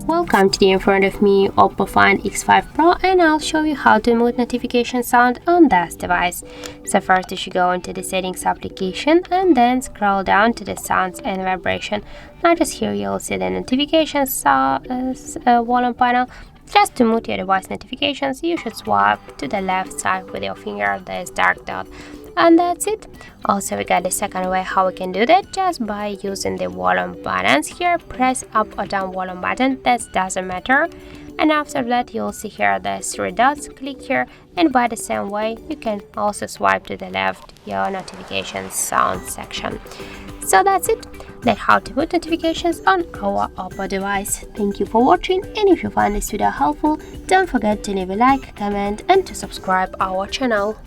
Welcome to in front of me Oppo Find X5 Pro, and I'll show you how to mute notification sound on this device. So first you should go into the settings application and then scroll down to the sounds and vibration. Now just here you'll see the notifications volume panel. Just to mute your device notifications, you should swipe to the left side with your finger, this dark dot. And that's it. Also, we got the second way how we can do that, just by using the volume buttons. Here, press up or down volume button, that doesn't matter. And after that, you'll see here the three dots. Click here, and by the same way, you can also swipe to the left your notifications sound section. So that's it. That's how to put notifications on our Oppo device. Thank you for watching, and if you find this video helpful, don't forget to leave a like, comment, and to subscribe our channel.